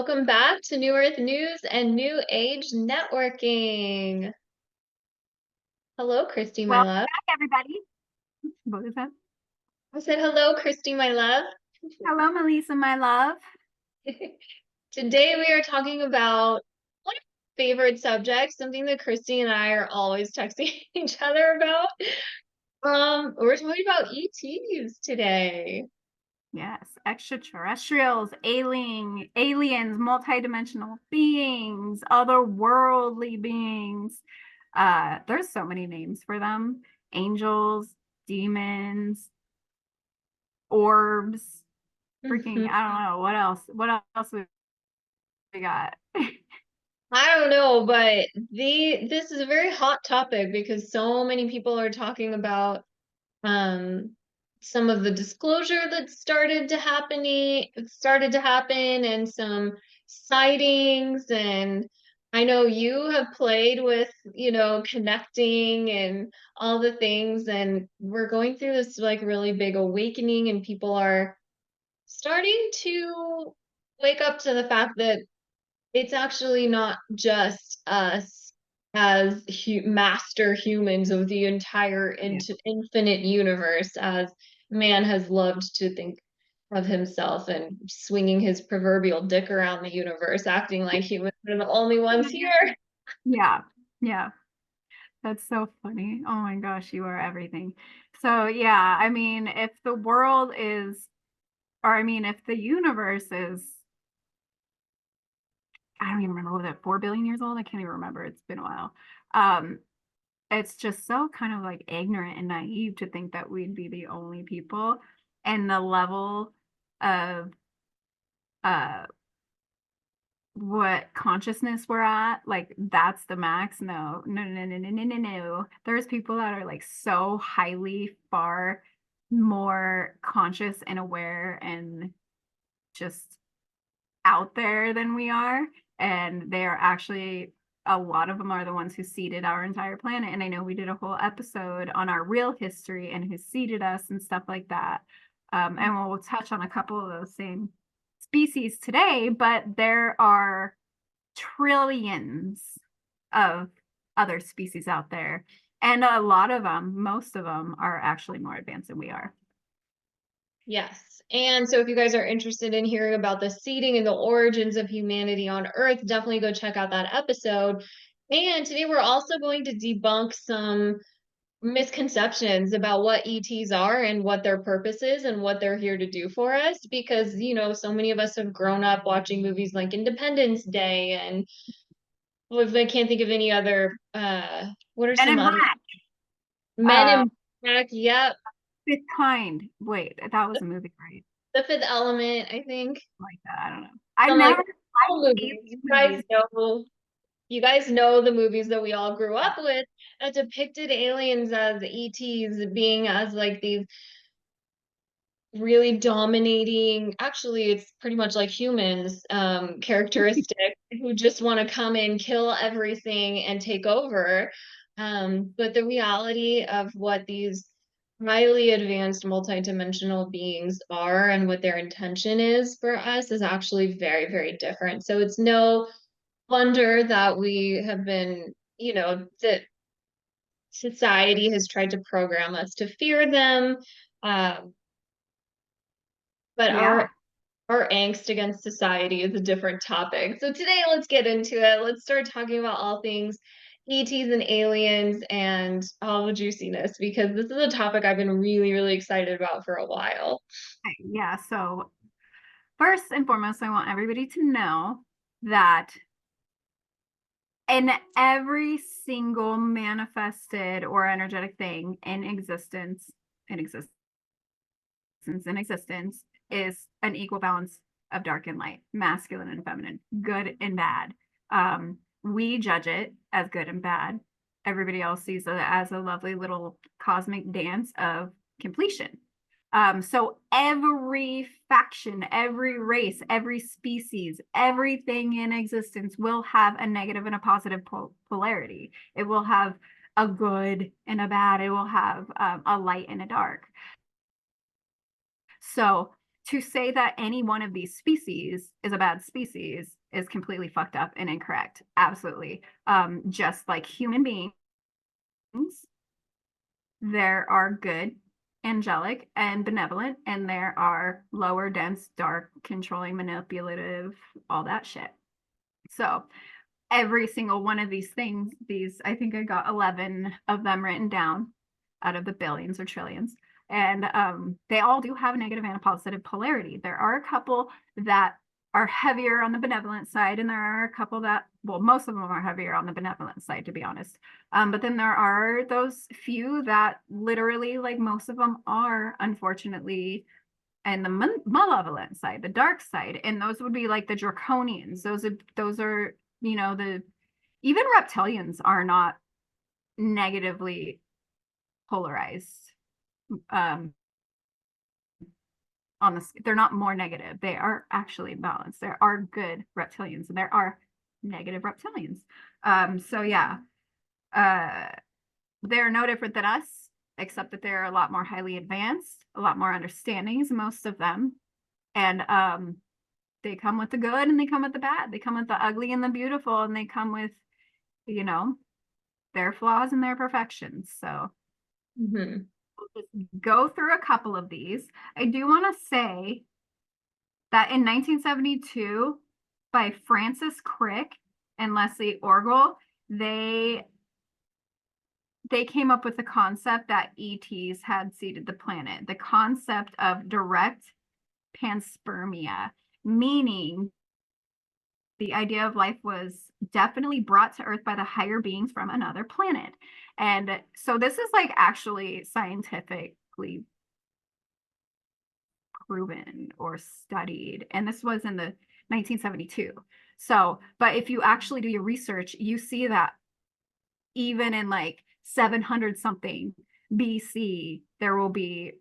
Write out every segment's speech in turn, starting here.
Welcome back to New Earth News and New Age Networking. Hello, Christy, my Welcome love. back, everybody. What is that? I said hello, Christy, my love. Hello, Melisa, my love. Today we are talking about one of my favorite subjects, something that Christy and I are always texting each other about. We're talking about ETs today. Yes, extraterrestrials, aliens, multidimensional beings, otherworldly beings. There's so many names for them. Angels, demons, orbs, freaking, Mhm. I don't know, what else? What else we got? I don't know, but this is a very hot topic because so many people are talking about um some of the disclosure that started to happen and some sightings. And I know you have played with, connecting and all the things, and we're going through this like really big awakening, and people are starting to wake up to the fact that it's actually not just us as master humans of the entire Yeah. infinite universe, as man has loved to think of himself and swinging his proverbial dick around the universe, acting like humans are the only ones here. Yeah, yeah. That's so funny. Oh my gosh, you are everything. So, yeah, I mean, if the world is, or I mean, if the universe is, I don't even remember, was it 4 billion years old? I can't even remember. It's been a while. Um, it's just so kind of like ignorant and naive to think that we'd be the only people. And the level of uh what consciousness we're at, like that's the max. No, no, no, no, no, no, no, no. There's people that are like so highly far more conscious and aware and just out there than we are. And they are actually, a lot of them are the ones who seeded our entire planet. And I know we did a whole episode on our real history and who seeded us and stuff like that. And we'll touch on a couple of those same species today, but there are trillions of other species out there. And a lot of them, most of them, are actually more advanced than we are. Yes. And so if you guys are interested in hearing about the seeding and the origins of humanity on Earth, definitely go check out that episode. And today we're also going to debunk some misconceptions about what ETs are and what their purpose is and what they're here to do for us. Because, so many of us have grown up watching movies like Independence Day, and well, I can't think of any other, what are Men some in other? Black, Men uh, in Black, yep. Fifth Kind. Wait, that was a movie, right? The Fifth Element, I think. Like that. I don't know. I've Some like never all liked movies. alien movies. You guys know the movies that we all grew up with that depicted aliens as ETs, being as like these really dominating, actually it's pretty much like humans, characteristic, who just want to come in, kill everything and take over. But the reality of what these highly advanced multidimensional beings are and what their intention is for us is actually very, very different. So it's no wonder that we have been, that society has tried to program us to fear them. Um, but Yeah. our angst against society is a different topic. So today, let's get into it. Let's start talking about all things ETs and aliens and all the juiciness, because this is a topic I've been really, really excited about for a while. Yeah. So, first and foremost, I want everybody to know that in every single manifested or energetic thing in existence, in existence is an equal balance of dark and light, masculine and feminine, good and bad. We judge it as good and bad. Everybody else sees it as a lovely little cosmic dance of completion. So every faction, every race, every species, everything in existence will have a negative and a positive polarity. It will have a good and a bad. It will have a light and a dark. So to say that any one of these species is a bad species is completely fucked up and incorrect. Absolutely. Just like human beings, there are good, angelic, and benevolent, and there are lower, dense, dark, controlling, manipulative, all that shit. So every single one of these things, I think I got 11 of them written down out of the billions or trillions. And they all do have a negative and a positive polarity. There are a couple that are heavier on the benevolent side, and there are a couple that, well, most of them are heavier on the benevolent side, to be honest. But then there are those few that literally, like most of them are, unfortunately, and the malevolent side, the dark side, and those would be like the draconians. Those are, you know, the even reptilians are not negatively polarized. On the they're not more negative. They are actually balanced. There are good reptilians and there are negative reptilians. So yeah, they're no different than us, except that they're a lot more highly advanced, a lot more understandings, most of them. And they come with the good and they come with the bad. They come with the ugly and the beautiful, and they come with, you know, their flaws and their perfections. So Mm-hmm. we'll just go through a couple of these. I do want to say that in 1972, by Francis Crick and Leslie Orgel, they came up with the concept that ETs had seeded the planet, the concept of direct panspermia, meaning the idea of life was definitely brought to Earth by the higher beings from another planet. And so this is like actually scientifically proven or studied. And this was in the 1972. So, but if you actually do your research, you see that even in like 700 something BC, there will be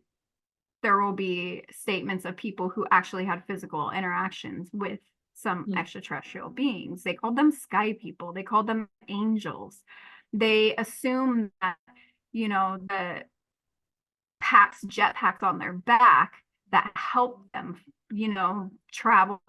statements of people who actually had physical interactions with some extraterrestrial beings. They called them sky people. They called them angels. They assume that, you know, the jet packs on their back that help them, you know, travel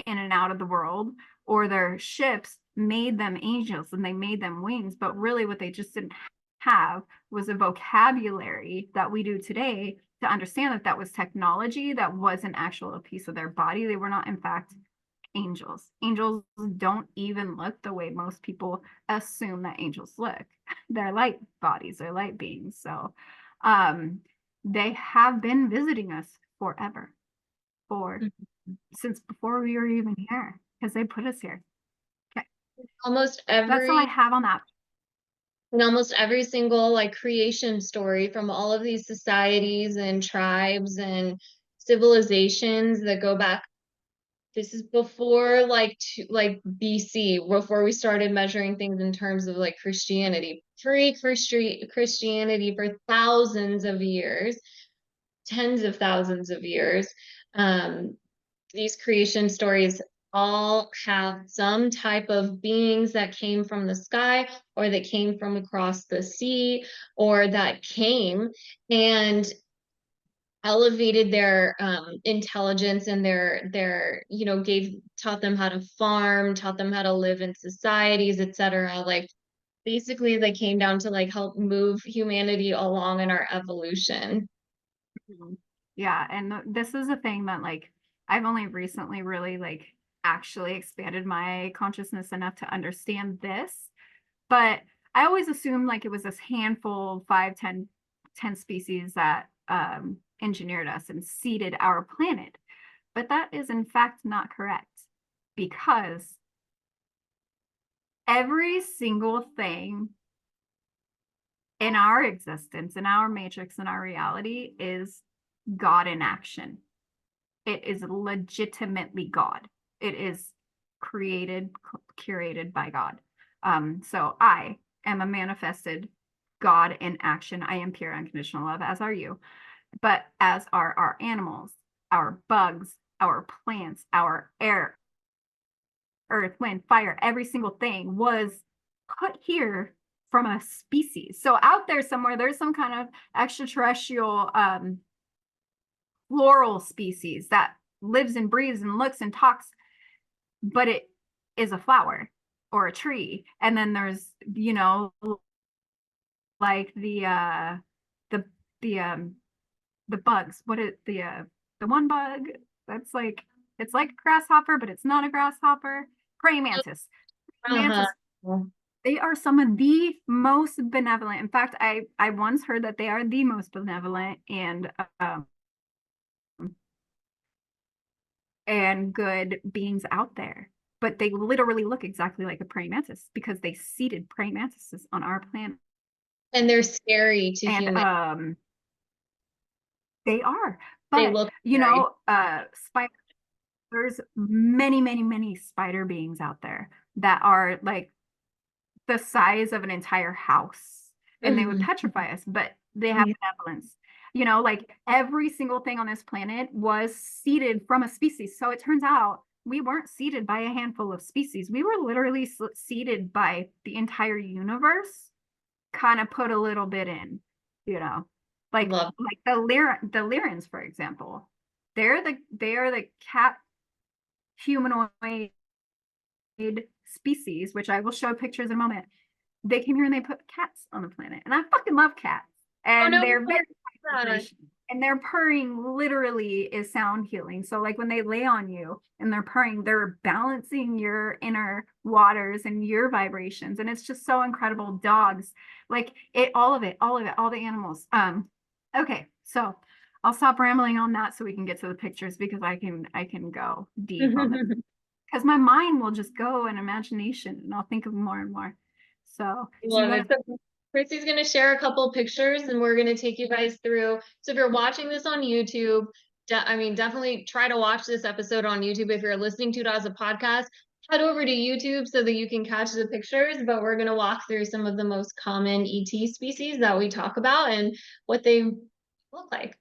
in and out of the world, or their ships made them angels and they made them wings. But really what they just didn't have was a vocabulary that we do today to understand that that was technology that wasn't actual a piece of their body. They were not, in fact, angels. Angels don't even look the way most people assume that angels look. They're light bodies, they're light beings. So they have been visiting us forever, since before we were even here, because they put us here. Okay. Almost That's all I have on that. in almost every single like creation story from all of these societies and tribes and civilizations that go back. This is before like BC, before we started measuring things in terms of like Christianity, Christianity for thousands of years, tens of thousands of years. These creation stories all have some type of beings that came from the sky or that came from across the sea or that came and elevated their intelligence and their you know taught them how to farm, taught them how to live in societies, etc. Like basically they came down to like help move humanity along in our evolution. Yeah, and this is a thing that like I've only recently really like actually expanded my consciousness enough to understand this. But I always assumed like it was this handful, 5, 10 species that engineered us and seeded our planet. But that is in fact not correct, because every single thing in our existence, in our matrix, in our reality is God in action. It is legitimately God. It is created, curated by God. So I am a manifested God in action. I am pure unconditional love, as are you. But as are our animals, our bugs, our plants, our air, earth, wind, fire, every single thing was put here from a species. So out there somewhere, there's some kind of extraterrestrial floral species that lives and breathes and looks and talks, but it is a flower or a tree. And then there's, you know, like the the bugs. What is the one bug that's like, it's like a grasshopper, but it's not a grasshopper. Praying mantis. Uh-huh. Mantis, they are some of the most benevolent. In fact, I once heard that they are the most benevolent um, and good beings out there. But they literally look exactly like a praying mantis because they seeded praying mantises on our planet. And they're scary to And humans. they are. They But look you scary. know, spider, there's many, many, many spider beings out there that are like the size of an entire house, and they would petrify us, but they have benevolence. You know, like every single thing on this planet was seeded from a species. So it turns out we weren't seeded by a handful of species. We were literally seeded by the entire universe, kind of put a little bit in, you know, like Love. the Lyrans, for example. They are the cat humanoid species, which I will show pictures in a moment. They came here and they put cats on the planet, and I fucking love cats, Oh no, and they're very that. and their purring literally is sound healing. So like when they lay on you and they're purring, they're balancing your inner waters and your vibrations, and it's just so incredible. Dogs, like it, all of it, all the animals. Okay, so I'll stop rambling on that so we can get to the pictures, because I can go deep on this, because my mind will just go in imagination and I'll think of more and more. So you Love want it. So Christy's going to share a couple pictures and we're going to take you guys through. So if you're watching this on YouTube, I mean, definitely try to watch this episode on YouTube. If you're listening to it as a podcast, head over to YouTube so that you can catch the pictures. But we're going to walk through some of the most common ET species that we talk about and what they look like.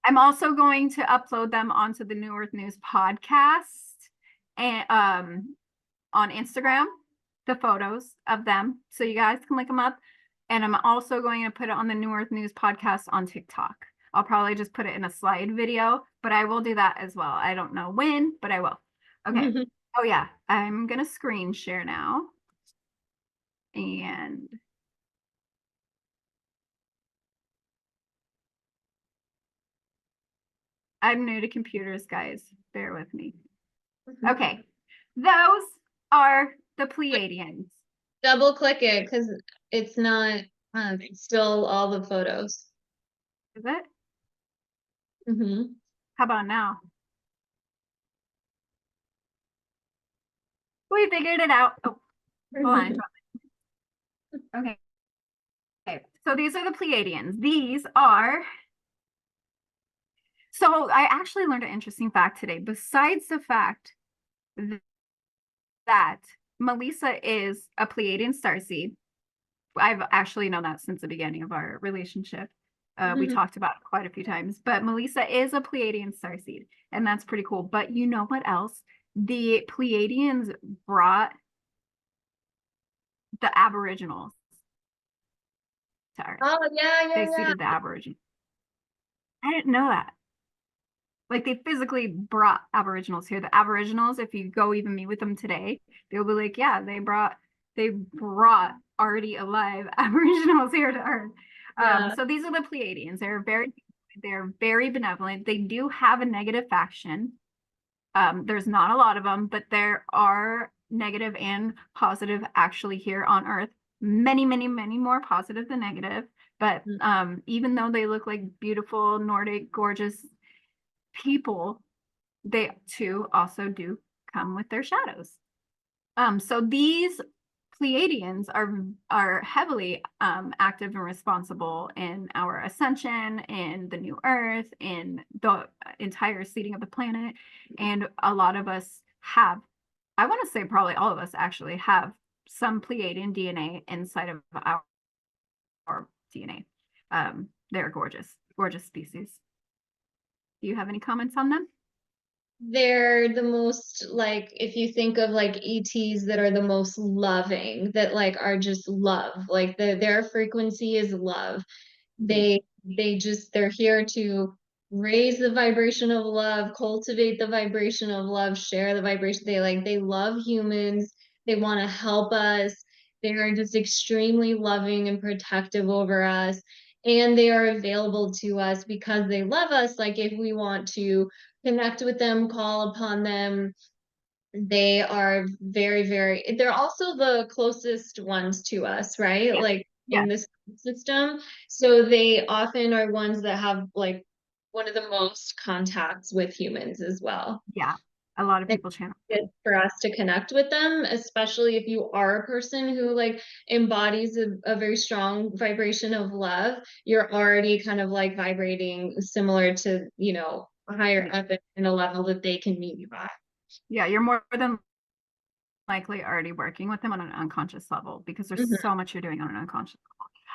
I'm also going to upload them onto the New Earth News podcast and on Instagram, the photos of them, so you guys can look them up. And I'm also going to put it on the New Earth News podcast on TikTok. I'll probably just put it in a slide video, but I will do that as well. I don't know when, but I will. Okay. Oh yeah, I'm gonna screen share now. And I'm new to computers, guys. Bear with me. Okay. Those are the Pleiadians. Double click it because it's not still all the photos. Is it? Mm-hmm. How about now? We figured it out. Oh, hold on. Okay. Okay. So these are the Pleiadians. These are. So I actually learned an interesting fact today. Besides the fact that Melisa is a Pleiadian starseed, I've actually known that since the beginning of our relationship. We talked about it quite a few times, but Melisa is a Pleiadian starseed, and that's pretty cool. But you know what else? The Pleiadians brought the Aboriginals to Earth. Oh yeah, They yeah, yeah. seeded the Aboriginals. I didn't know that. Like they physically brought Aboriginals here. The Aboriginals, if you go even meet with them today, they'll be like, yeah, they brought already alive Aboriginals here to Earth. Yeah. So these are the Pleiadians. They're very benevolent. They do have a negative faction. There's not a lot of them, but there are negative and positive actually here on Earth. Many, many, many more positive than negative. But even though they look like beautiful, Nordic, gorgeous people, they too also do come with their shadows. So these Pleiadians are heavily active and responsible in our ascension, in the new Earth, in the entire seeding of the planet. And a lot of us have, I want to say probably all of us actually have some Pleiadian DNA inside of our DNA. They're gorgeous, gorgeous species. Do you have any comments on them? They're the most like if you think of like ETs that are the most loving, that like are just love. Like their frequency is love. They they're here to raise the vibration of love, cultivate the vibration of love, share the vibration. They love humans. They want to help us. They are just extremely loving and protective over us. And they are available to us because they love us. Like if we want to connect with them, call upon them, they are very, very, they're also the closest ones to us, right? Yeah. Like Yeah. in this system. So they often are ones that have like one of the most contacts with humans as well. Yeah. A lot of It's people channel. good for us to connect with them, especially if you are a person who like embodies a very strong vibration of love. You're already kind of like vibrating similar to, higher Yeah. up in a level that they can meet you by. Yeah. You're more than likely already working with them on an unconscious level because there's Mhm. so much you're doing on an unconscious level.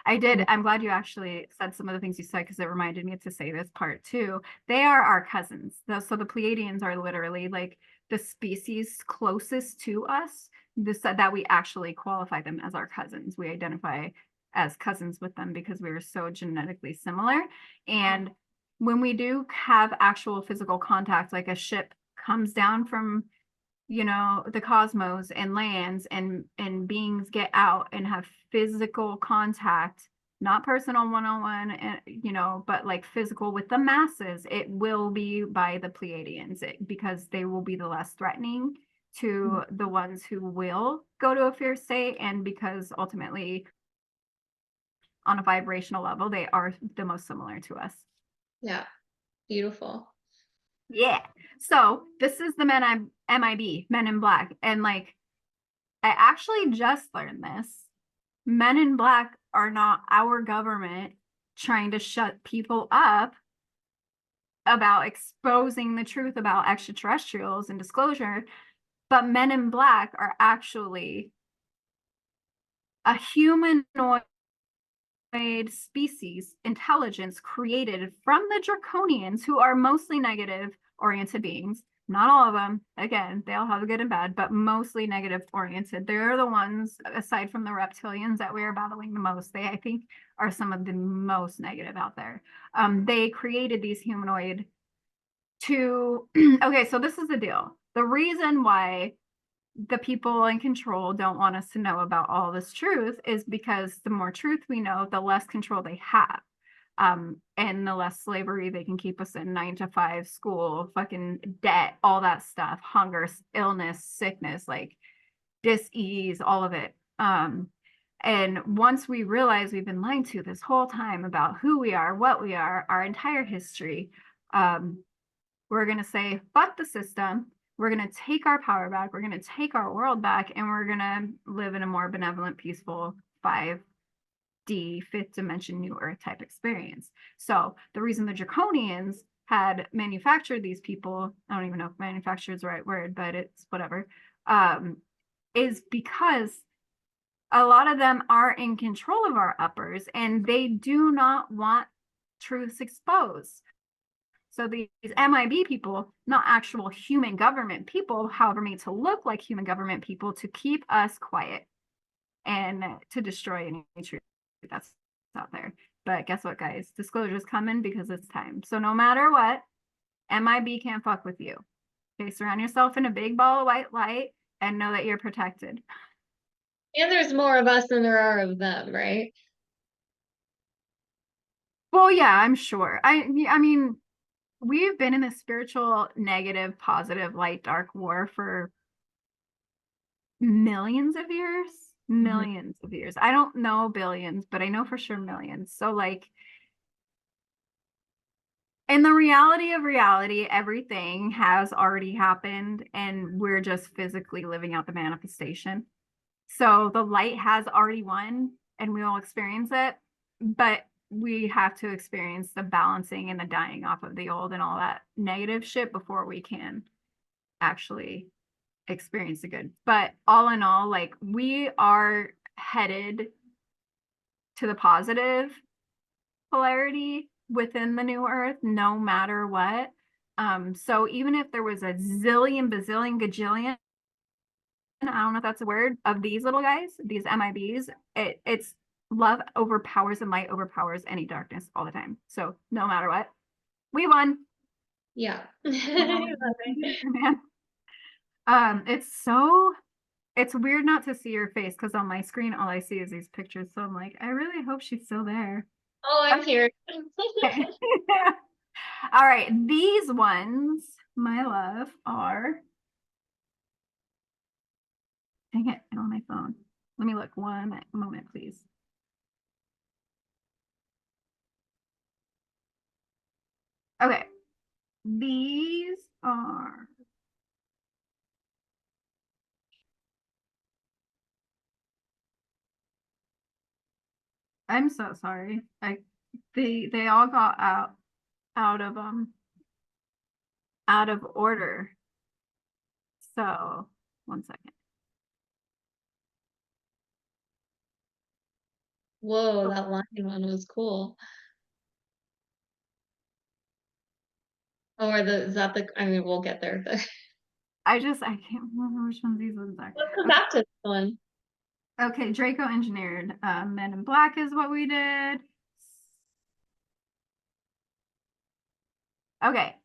Mhm. I'm glad you actually said some of the things you said because it reminded me to say this part too. They are our cousins. So the Pleiadians are literally like the species closest to us, this that we actually qualify them as our cousins. We identify as cousins with them because we are so genetically similar. And when we do have actual physical contact, like a ship comes down from the cosmos and lands and beings get out and have physical contact, not personal one-on-one, and but like physical with the masses, it will be by the Pleiadians because they will be the less threatening to the ones who will go to a fear state, and because ultimately on a vibrational level they are the most similar to us. Yeah, beautiful. Yeah. So this is the MIB, Men in Black, and like I actually just learned this. Men in Black are not our government trying to shut people up about exposing the truth about extraterrestrials and disclosure, but Men in Black are actually a humanoid species intelligence created from the draconians, who are mostly negative oriented beings. Not all of them, again, they all have a good and bad, but mostly negative oriented. They're the ones, aside from the reptilians, that we are battling the most. They, I think, are some of the most negative out there. They created these humanoid to okay, so this is the deal. The reason why the people in control don't want us to know about all this truth is because the more truth we know, the less control they have. And the less slavery they can keep us in, 9 to 5, school, fucking debt, all that stuff, hunger, illness, sickness, like dis-ease, all of it. And once we realize we've been lied to this whole time about who we are, what we are, our entire history, we're going to say, fuck the system. We're going to take our power back. We're going to take our world back, and we're going to live in a more benevolent, peaceful 5D, fifth dimension, new earth type experience. So the reason the draconians had manufactured these people, I don't even know if manufactured is the right word, but it's whatever, is because a lot of them are in control of our uppers and they do not want truths exposed. So these MIB people, not actual human government people, however, made to look like human government people to keep us quiet and to destroy any truth that's out there. But guess what, guys? Disclosure's coming because it's time. So no matter what, MIB can't fuck with you. Okay, surround yourself in a big ball of white light and know that you're protected. And there's more of us than there are of them, right? Well, yeah, I'm sure. I mean, we've been in this spiritual, negative, positive, light, dark war for millions of years. Mhm. Millions of years. I don't know billions, but I know for sure millions. So, like, in the reality of reality, everything has already happened, and we're just physically living out the manifestation. So, the light has already won, and we will experience it. But we have to experience the balancing and the dying off of the old and all that negative shit before we can actually experience the good. But all in all, like, we are headed to the positive polarity within the new earth, no matter what. So even if there was a zillion, bazillion, gajillion, I don't know if that's a word, of these little guys, these MIBs, it's love overpowers and light overpowers any darkness all the time. So no matter what. We won. Yeah. I I love it. man. It's weird not to see your face because on my screen all I see is these pictures. So I'm like, I really hope she's still there. Oh, I'm here. Okay. All right, these ones, my love, are. Dang it, on my phone. Let me look one moment, please. Okay, these are. I'm so sorry. They all got out of out of order. So 1 second. Whoa, that lion one was cool. Or is that I mean, we'll get there, but I can't remember which ones these ones are. let's come back to this one. Okay, Draco engineered. Men in Black is what we did. Okay,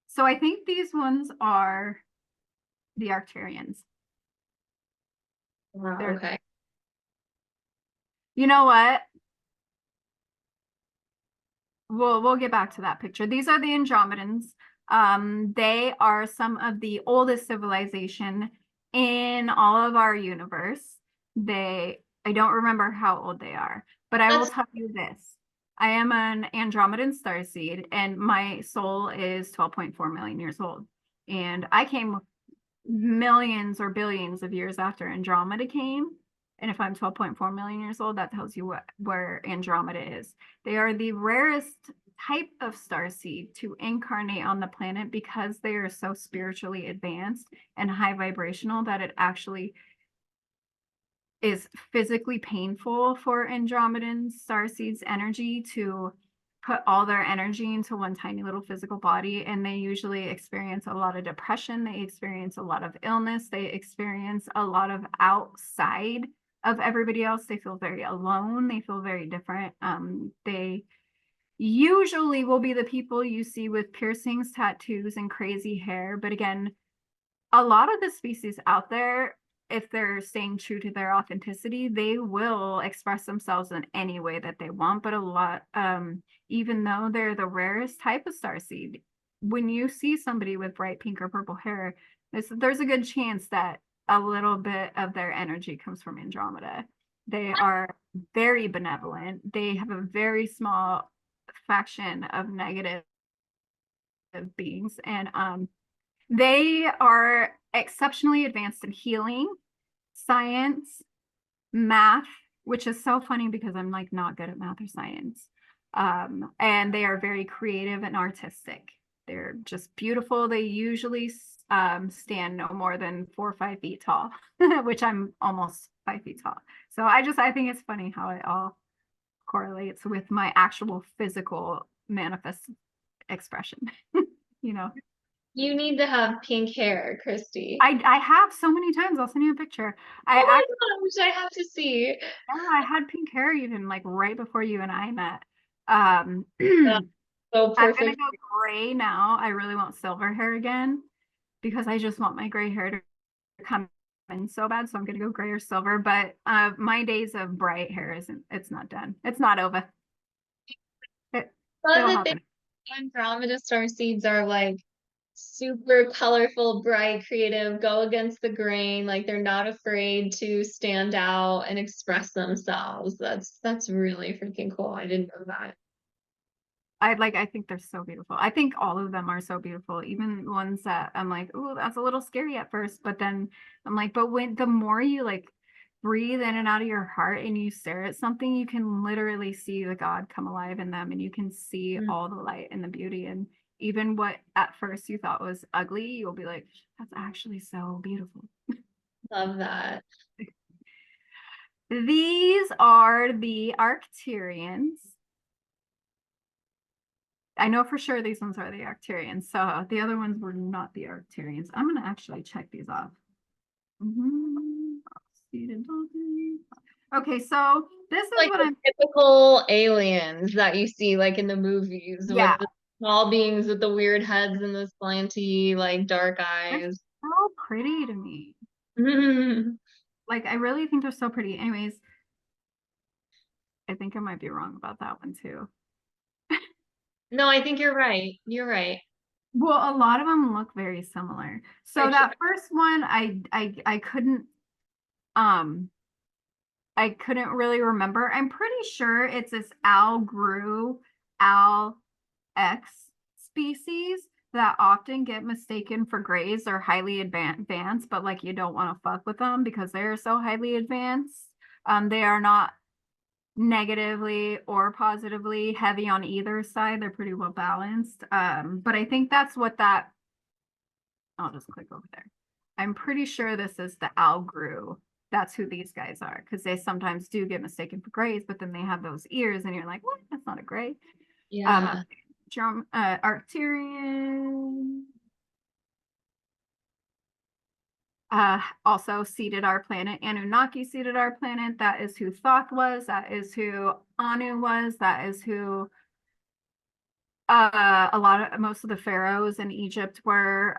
so I think these ones are the Arcturians. Wow, They're, okay. you know what? We'll get back to that picture. These are the Andromedans. They are some of the oldest civilization in all of our universe. I don't remember how old they are, but I will That's tell you this. I am an Andromedan starseed, and my soul is 12.4 million years old. And I came millions or billions of years after Andromeda came. And if I'm 12.4 million years old, that tells you where Andromeda is. They are the rarest type of starseed to incarnate on the planet because they are so spiritually advanced and high vibrational that it actually is physically painful for Andromedan starseeds energy to put all their energy into one tiny little physical body, and they usually experience a lot of depression, they experience a lot of illness, they experience a lot of outside of everybody else. They feel very alone, they feel very different. They usually will be the people you see with piercings, tattoos, and crazy hair. But again, a lot of the species out there, if they're staying true to their authenticity, they will express themselves in any way that they want. But a lot, even though they're the rarest type of starseed, when you see somebody with bright pink or purple hair, there's a good chance that a little bit of their energy comes from Andromeda. They are very benevolent. They have a very small faction of negative beings, and they are exceptionally advanced in healing, science, math, which is so funny because I'm like not good at math or science. And they are very creative and artistic. They're just beautiful. They usually stand no more than 4 or 5 feet tall, which I'm almost 5 feet tall. So I think it's funny how it all correlates with my actual physical manifest expression, you know. you need to have pink hair, Christy. I have so many times. I'll send you a picture. I Oh my actually, gosh, I have to see. I had pink hair even like right before you and I met. That's I'm so gonna perfect. go gray now. I really want silver hair again because I just want my gray hair to come in so bad. So I'm gonna go gray or silver. But my days of bright hair isn't. It's not done. It's not over. It, Love it'll that they happen. Andromeda star seeds are like super colorful, bright, creative, go against the grain, like they're not afraid to stand out and express themselves. That's really freaking cool. I didn't know that. I think they're so beautiful. I think all of them are so beautiful. Even ones that I'm like, oh, that's a little scary at first, but then I'm like, but when the more you like breathe in and out of your heart and you stare at something, you can literally see the God come alive in them, and you can see Mm, all the light and the beauty. And even what at first you thought was ugly, you'll be like, that's actually so beautiful. love that. These are the Arcturians. I know for sure these ones are the Arcturians. So the other ones were not the Arcturians. I'm going to actually check these off. Mhm. Okay, so this is Like what the I'm, typical aliens that you see like in the movies with yeah, Small beings with the weird heads and the slanty, like dark They're eyes. so pretty to me. Like, I really think they're so pretty. Anyways, I think I might be wrong about that one too. No, I think you're right. You're right. Well, a lot of them look very similar. So Picture. that first one, um I couldn't really remember. I'm pretty sure it's this Al X species that often get mistaken for grays or highly advanced, but like you don't want to fuck with them because they're so highly advanced. They are not negatively or positively heavy on either side. They're pretty well balanced. But I think that's what that, I'll just click over there. I'm pretty sure this is the Algru. That's who these guys are because they sometimes do get mistaken for grays, but then they have those ears, and you're like, what? That's not a gray. Yeah. Arcturian also seeded our planet. Anunnaki seeded our planet. That is who Thoth was. That is who Anu was. That is who most of the pharaohs in Egypt were.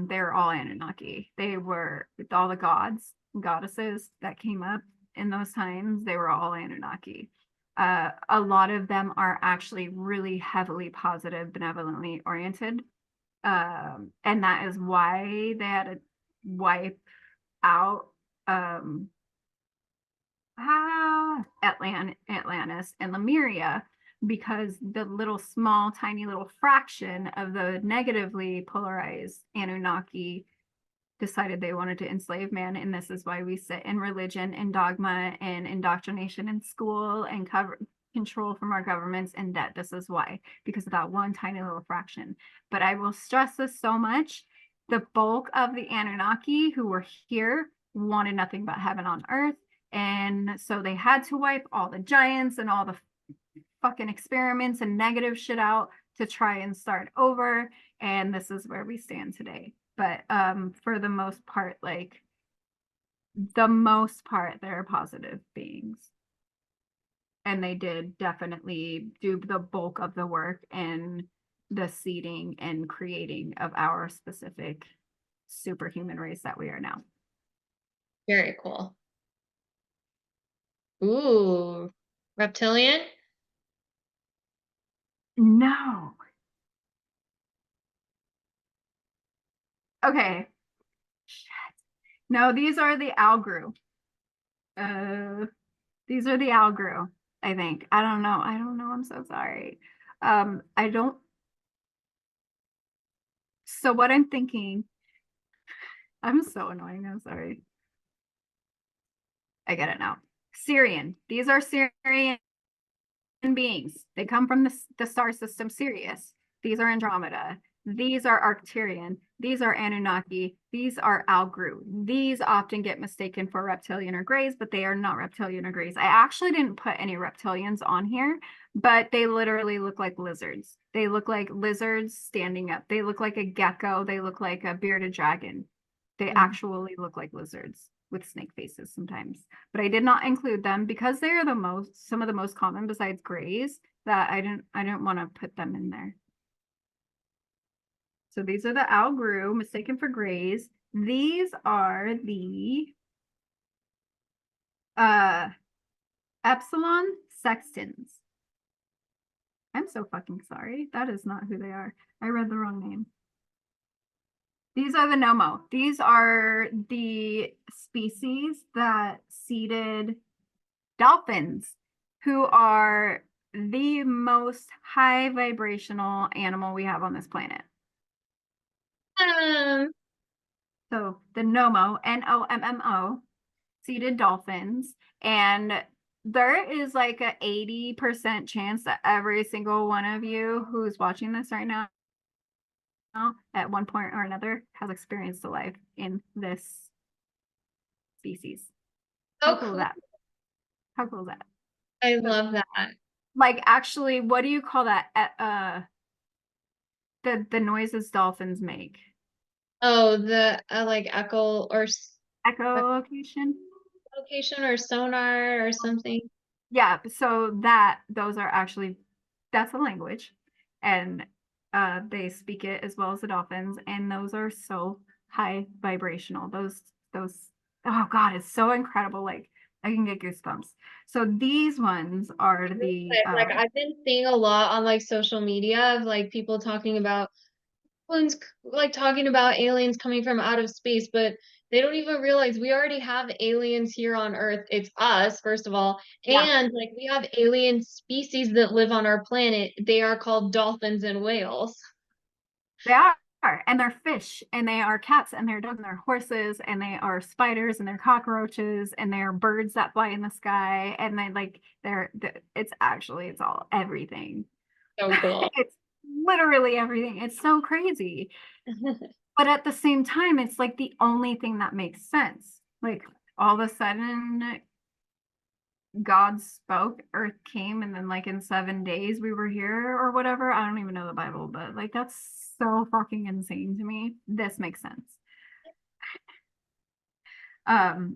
They're all Anunnaki. They were all the gods and goddesses that came up in those times. They were all Anunnaki. A lot of them are actually really heavily positive, benevolently oriented. And that is why they had to wipe out Atlantis and Lemuria, because the little small, tiny little fraction of the negatively polarized Anunnaki decided they wanted to enslave man. And this is why we sit in religion and dogma and indoctrination in school and control from our governments and debt. This is why, because of that one tiny little fraction. But I will stress this so much. The bulk of the Anunnaki who were here wanted nothing but heaven on earth. And so they had to wipe all the giants and all the fucking experiments and negative shit out to try and start over. And this is where we stand today. But for the most part, they're positive beings. And they did definitely do the bulk of the work in the seeding and creating of our specific superhuman race that we are now. Very cool. Ooh. Reptilian? No. Okay. No, these are the Algru. These are the Algru, I think. I don't know. I don't know. I'm so sorry. I don't. So what I'm thinking, I'm so annoying. I'm sorry. I get it now. Syrian. These are Syrian beings. They come from the star system Sirius. These are Andromeda. These are Arcturian. These are Anunnaki. These are Algru. These often get mistaken for reptilian or grays, but they are not reptilian or grays. I actually didn't put any reptilians on here, but they literally look like lizards. They look like lizards standing up. They look like a gecko. They look like a bearded dragon. They actually look like lizards with snake faces sometimes. But I did not include them because they are some of the most common besides grays, that I didn't want to put them in there. So these are the Algru, mistaken for grays. These are the Epsilon sextans. I'm so fucking sorry. That is not who they are. I read the wrong name. These are the Nomo. These are the species that seeded dolphins, who are the most high vibrational animal we have on this planet. Um, So the Nomo, Nommo, seeded dolphins. And there is like a 80% chance that every single one of you who's watching this right now at one point or another has experienced a life in this species. How so cool is cool. that? How cool is that? I love that. Like, actually, what do you call that? The noises dolphins make. Oh, the like echo or Echolocation. location or sonar or something. Yeah, so those are actually, that's a language. And They speak it as well as the dolphins, and those are so high vibrational. Those oh God, it's so incredible. Like I can get goosebumps. So these ones are the Like I've been seeing a lot on like social media of like people talking about like talking about aliens coming from out of space, but they don't even realize we already have aliens here on Earth. It's us, first of all, yeah, and like we have alien species that live on our planet. They are called dolphins and whales. they are. And they're fish, and they are cats, and they're dogs, and they're horses, and they are spiders, and they're cockroaches, and they're birds that fly in the sky, and they like it's actually it's all everything. So cool. It's literally everything. It's so crazy. But at the same time, it's like the only thing that makes sense. Like all of a sudden, God spoke, earth came, and then like in 7 days we were here or whatever. I don't even know the Bible, but like that's so fucking insane to me. This makes sense.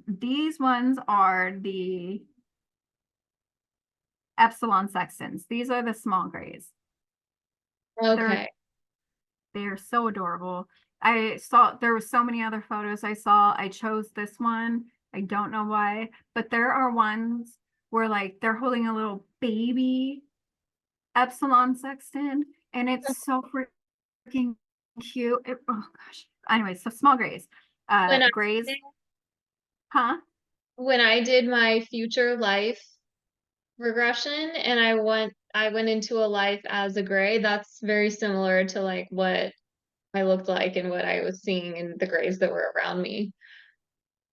These ones are the epsilon sextants. These are the small grays. They're Okay. they're so adorable. I saw there were so many other photos I saw. I chose this one. I don't know why, but there are ones where like they're holding a little baby epsilon sextant, and it's so freaking cute. Oh gosh. Anyway, so small grays. When I Grays, huh? when I did my future life regression and I went into a life as a gray, that's very similar to like what I looked like and what I was seeing in the grays that were around me.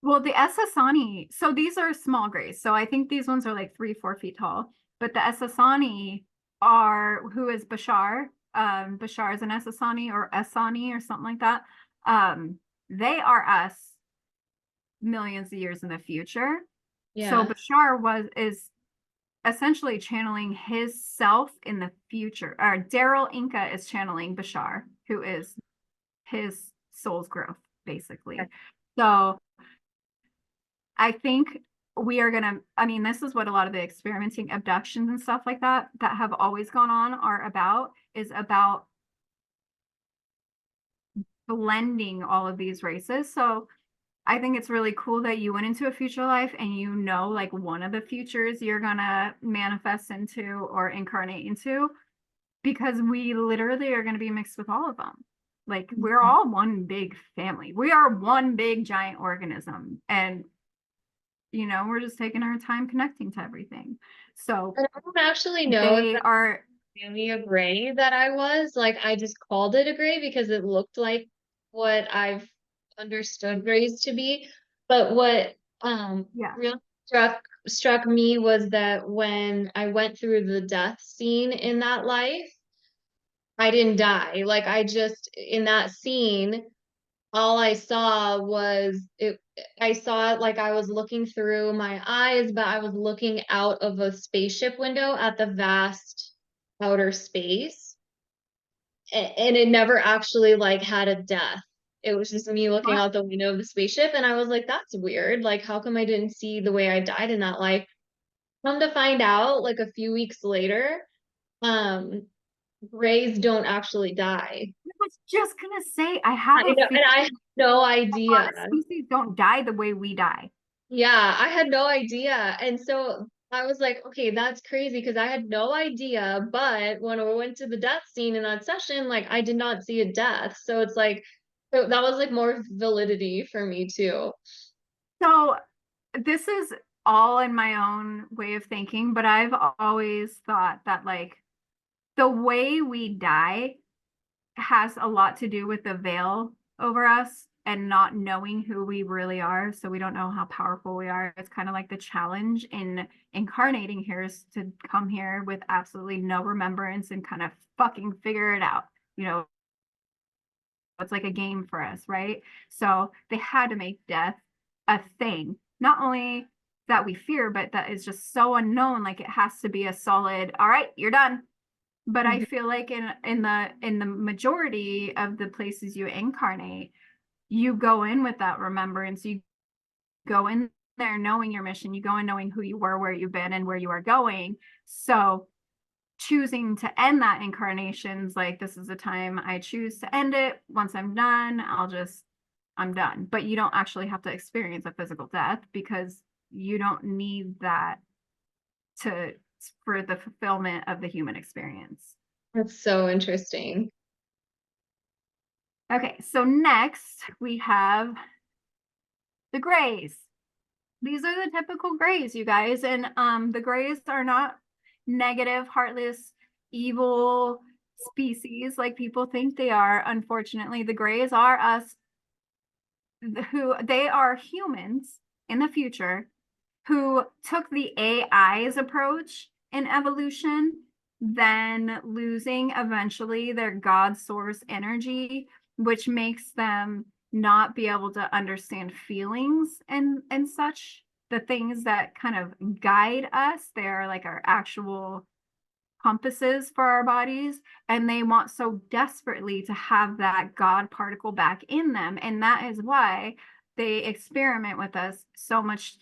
Well, the Ssani, so these are small grays. So I think these ones are like 3, 4 feet tall. But the Ssani are who is Bashar. Bashar is an Ssani or Essani or something like that. They are us millions of years in the future. So Yeah. Bashar is essentially channeling his self in the future. Or Daryl Inca is channeling Bashar, who is his soul's growth, basically. So I think we are gonna, I mean, this is what a lot of the experimenting abductions and stuff like that have always gone on are about, is about blending all of these races. So I think it's really cool that you went into a future life and you know like one of the futures you're gonna manifest into or incarnate into, because we literally are gonna be mixed with all of them. Like we're all one big family. We are one big giant organism. And we're just taking our time connecting to everything. So And I don't actually know if they that's are, really a gray that I was. Like I just called it a gray because it looked like what I've understood grays to be. But what yeah. really struck me was that when I went through the death scene in that life, I didn't die. Like I just in that scene, all I saw was it. I saw it like I was looking through my eyes, but I was looking out of a spaceship window at the vast outer space. And it never actually like had a death. It was just me looking What? out the window of the spaceship, and I was like, that's weird. Like, how come I didn't see the way I died in that life? Come to find out, like a few weeks later, um, Grays don't actually die. I was just gonna say, I have I a know, feeling and I had no a lot idea. of species don't die the way we die. Yeah, I had no idea. And so I was like, okay, that's crazy because I had no idea. But when we went to the death scene in that session, like I did not see a death. So it's like, so that was like more validity for me too. So this is all in my own way of thinking, but I've always thought that like the way we die has a lot to do with the veil over us and not knowing who we really are. So we don't know how powerful we are. It's kind of like the challenge in incarnating here is to come here with absolutely no remembrance and kind of fucking figure it out. You know, it's like a game for us, right? So they had to make death a thing, not only that we fear, but that is just so unknown. Like it has to be a solid, all right, you're done. But I Mhm. feel like in the majority of the places you incarnate, you go in with that remembrance. You go in there knowing your mission. You go in knowing who you were, where you've been, and where you are going. So choosing to end that incarnation's like, this is the time I choose to end it. Once I'm done, I'm done. But you don't actually have to experience a physical death because you don't need that to for the fulfillment of the human experience. That's so interesting. Okay, so next we have the grays. These are the typical grays, you guys. And the grays are not negative, heartless, evil species like people think they are. Unfortunately, the grays are us, who they are humans in the future who took the AI's approach in evolution, then losing eventually their God source energy, which makes them not be able to understand feelings and such. The things that kind of guide us, they're like our actual compasses for our bodies, and they want so desperately to have that God particle back in them. And that is why they experiment with us so much.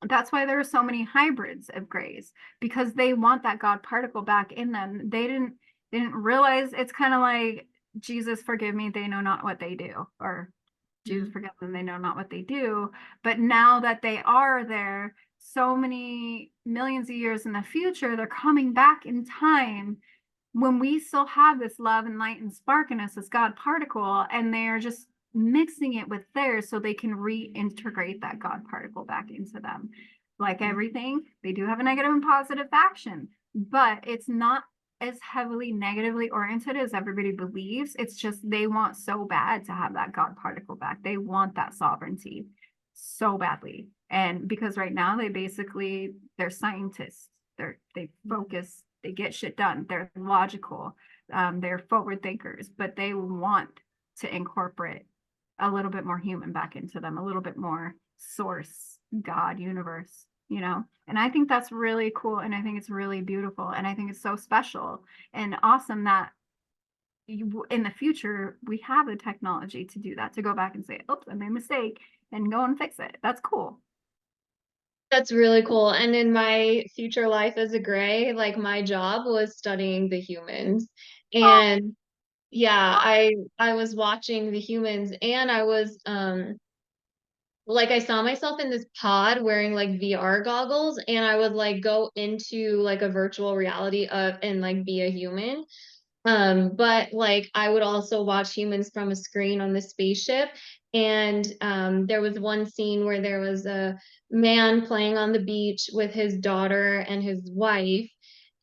That's why there are so many hybrids of grays, because they want that God particle back in them. They didn't realize. It's kind of like, Jesus forgive me, they know not what they do, or Jesus forgive them, they know not what they do. But now that they are there, so many millions of years in the future, they're coming back in time when we still have this love and light and spark in us, this God particle, and they're just mixing it with theirs so they can reintegrate that God particle back into them. Like everything, they do have a negative and positive faction, but it's not as heavily negatively oriented as everybody believes. It's just they want so bad to have that God particle back. They want that sovereignty so badly. And because right now they're scientists. They focus, they get shit done. They're logical. They're forward thinkers, but they want to incorporate a little bit more human back into them, a little bit more source, God, universe, And I think that's really cool. And I think it's really beautiful. And I think it's so special and awesome that in the future, we have the technology to do that, to go back and say, oops, I made a mistake, and go and fix it. That's cool. That's really cool. And in my future life as a gray, like my job was studying the humans. And yeah, I was watching the humans, and I was like I saw myself in this pod wearing like VR goggles, and I would like go into like a virtual reality and like be a human. But like I would also watch humans from a screen on the spaceship. And there was one scene where there was a man playing on the beach with his daughter and his wife.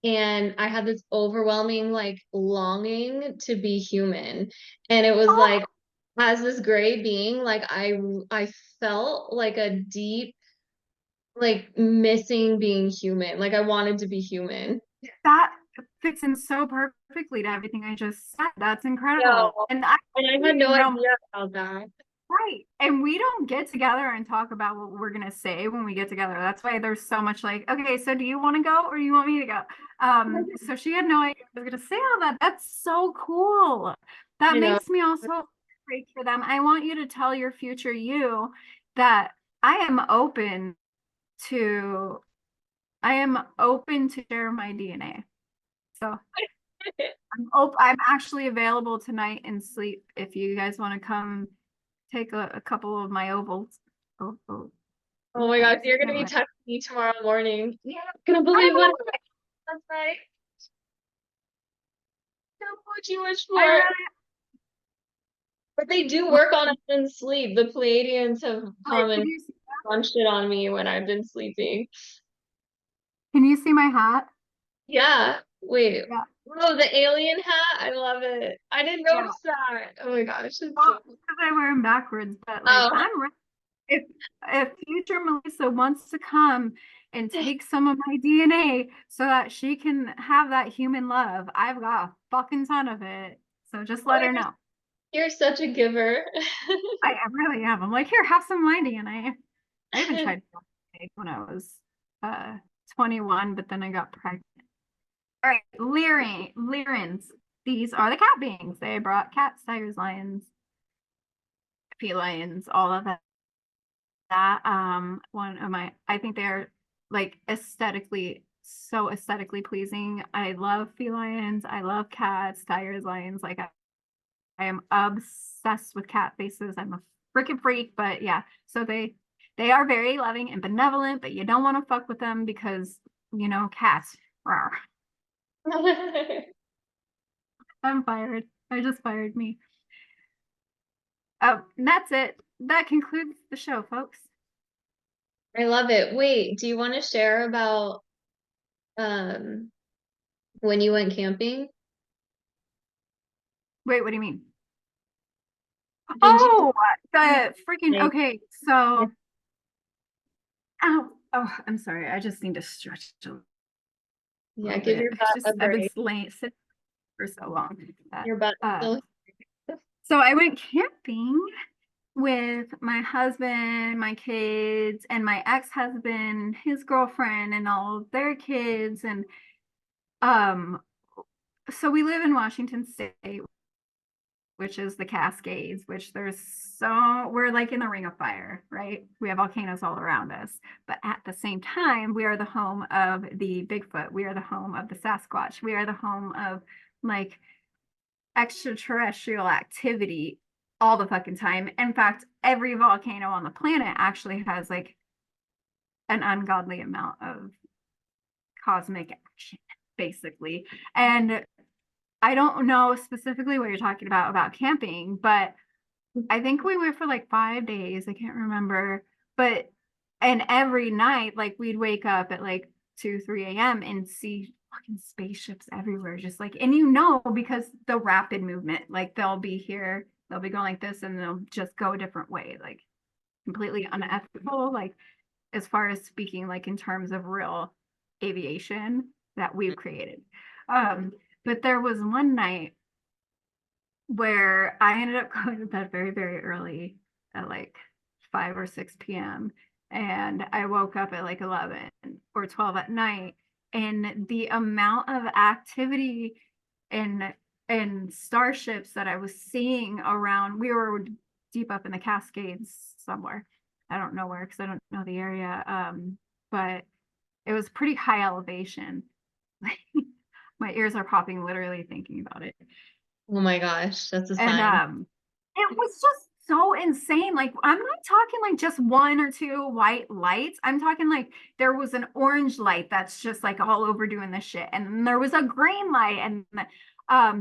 And I had this overwhelming like longing to be human. And it was like, as this gray being, like I felt like a deep like missing being human. Like I wanted to be human. That fits in so perfectly to everything I just said. That's Yeah. incredible. And I And I had didn't no even idea know. about that. Right. And we don't get together and talk about what we're going to say when we get together. That's why there's so much like, okay, so do you want to go or do you want me to go? So she had no idea I was going to say all that. That's so cool. That You know, makes me also great for them. I want you to tell your future you that I am open to, I am open to share my DNA. So I'm actually available tonight and sleep if you guys want to come take a couple of my ovals. Oh, oh my I gosh, you're gonna be accidentally. texting me tomorrow morning. Yeah, I'm gonna believe what last night. What you wish I for. really But they do work on us in sleep. The Pleiadians have like. come and done shit on me when I've been sleeping. Can you see my hat? Yeah. Wait. Yeah, Oh, the alien hat. I love it. I didn't yeah. notice that. Oh my gosh. It's Well, so because I wear them backwards, but like Oh. I'm ready. If future Melissa wants to come and take some of my DNA so that she can have that human love, I've got a fucking ton of it. So just Oh, let her know. you're such a giver. I really am. I'm like, here, have some of my DNA. I even tried to take when I was uh 21, but then I got pregnant. All right, Lyrans. These are the cat beings. They brought cats, tigers, lions, felines, all of that. One of my, I think they're like aesthetically so aesthetically pleasing. I love felines. I love cats, tigers, lions. Like I am obsessed with cat faces. I'm a freaking freak, but yeah. So they are very loving and benevolent, but you don't want to fuck with them because, you know, cats. Rawr. I'm fired. I just fired me. Oh, and that's it. That concludes the show, folks. I love it. Wait, do you want to share about um when you went camping? Wait, what do you mean? Did you Oh, the freaking like okay. yeah, So, oh, I'm sorry. I just need to stretch a yeah, little give bit. your It's butt a just I've been break. sitting for so long. That, Your butt uh, still so I went camping with my husband, my kids, and my ex-husband, his girlfriend, and all of their kids. And um, so we live in Washington State, which is the Cascades, which we're like in the ring of fire, right? We have volcanoes all around us. But at the same time, we are the home of the Bigfoot. We are the home of the Sasquatch. We are the home of like extraterrestrial activity all the fucking time. In fact, every volcano on the planet actually has like an ungodly amount of cosmic action, basically. And I don't know specifically what you're talking about camping, but I think we went for like 5 days. I can't remember. But and every night, like we'd wake up at like 2, 3 a.m. and see fucking spaceships everywhere. Just like, and you know, because the rapid movement, like they'll be here, they'll be going like this, and they'll just go a different way, like completely unethical, like as far as speaking, like in terms of real aviation that we've created. Um, but there was one night where I ended up going to bed very, very early at like 5 or 6 p.m. And I woke up at like 11 or 12 at night. And the amount of activity and starships that I was seeing around, we were deep up in the Cascades somewhere. I don't know where because I don't know the area. But it was pretty high elevation. My ears are popping literally thinking about it. oh my gosh, that's a And sign. it was just so insane. Like I'm not talking like just one or two white lights. I'm talking like there was an orange light that's just like all over doing this shit. And there was a green light. And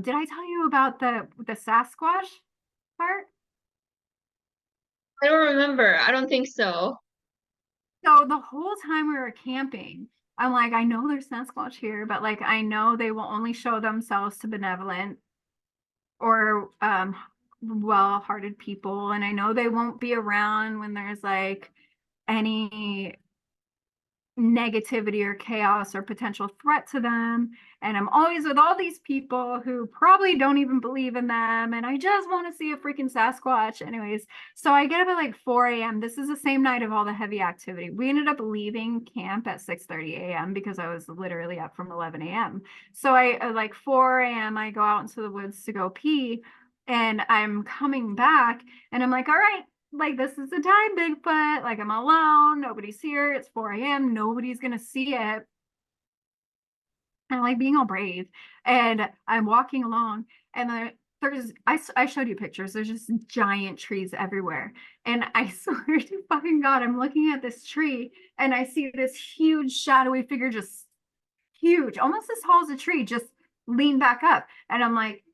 did I tell you about the Sasquatch part? I don't remember. I don't think so. So the whole time we were camping, I'm like, I know there's Sasquatch here, but like I know they will only show themselves to benevolent or well-hearted people, and I know they won't be around when there's like any negativity or chaos or potential threat to them. And I'm always with all these people who probably don't even believe in them, and I just want to see a freaking Sasquatch. Anyways, so I get up at like 4 a.m. This is the same night of all the heavy activity. We ended up leaving camp at 6:30 a.m. because I was literally up from 11 a.m. So I like 4 a.m. I go out into the woods to go pee, and I'm coming back and I'm like, all right, like this is the time, Bigfoot. Like I'm alone, nobody's here. It's 4 a.m. Nobody's gonna see it. And I'm like being all brave. And I'm walking along, and I showed you pictures. There's just giant trees everywhere. And I swear to fucking God, I'm looking at this tree and I see this huge shadowy figure, just huge, almost as tall as a tree, just lean back up. And I'm like,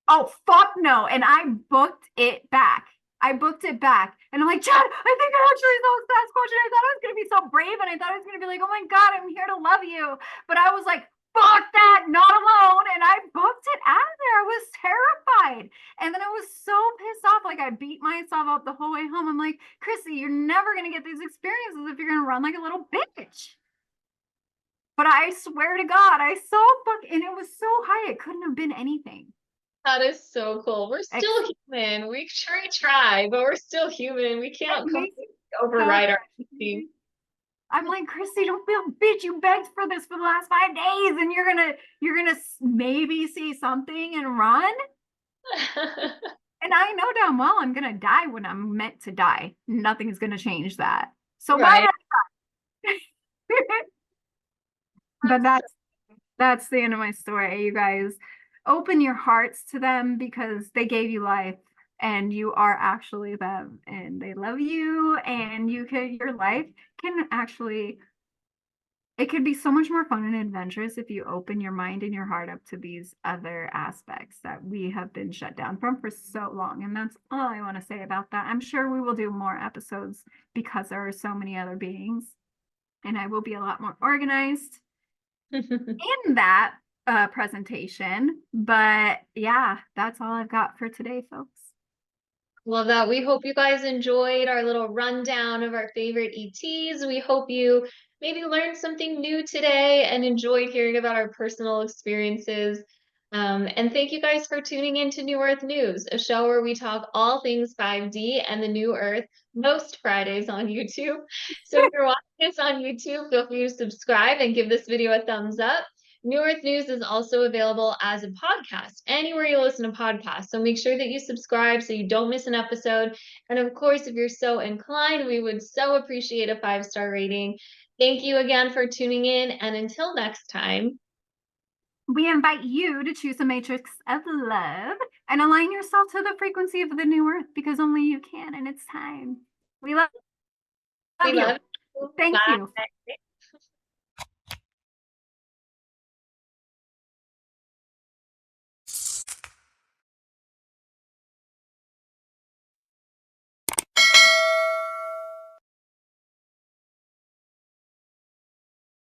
oh fuck no. And I booked it back. I booked it back. And I'm like, Chad, I think I actually saw a Sasquatch. And I thought I was gonna be so brave. And I thought I was gonna be like, oh my God, I'm here to love you. But I was like, fuck that, not alone. And I booked it out of there. I was terrified. And then I was so pissed off. Like I beat myself up the whole way home. I'm like, Chrissy, you're never gonna get these experiences if you're gonna run like a little bitch. But I swear to God, I saw and it was so high, it couldn't have been anything. That is so cool. We're still human. We sure try, but we're still human. We It can't makes completely me so override our instinct. I'm like, Christy, don't be a bitch. You begged for this for the last 5 days, and you're gonna maybe see something and run. And I know damn well I'm gonna die when I'm meant to die. Nothing's gonna change that. So why Right. would I? But that's the end of my story. You guys open your hearts to them because they gave you life and you are actually them and they love you and your life can actually it could be so much more fun and adventurous if you open your mind and your heart up to these other aspects that we have been shut down from for so long. And that's all I want to say about that. I'm sure we will do more episodes because there are so many other beings and I will be a lot more organized in that presentation. But yeah, that's all I've got for today, folks. Love that. We hope you guys enjoyed our little rundown of our favorite ETs. We hope you maybe learned something new today and enjoyed hearing about our personal experiences. And thank you guys for tuning in to New Earth News, a show where we talk all things 5D and the new Earth most Fridays on YouTube. So if you're watching us on YouTube, feel free to subscribe and give this video a thumbs up. New Earth News is also available as a podcast anywhere you listen to podcasts. So make sure that you subscribe so you don't miss an episode. And of course, if you're so inclined, we would so appreciate a 5-star rating. Thank you again for tuning in. And until next time, we invite you to choose a matrix of love and align yourself to the frequency of the new earth because only you can and it's time. We love we you. love you. Thank you. Bye.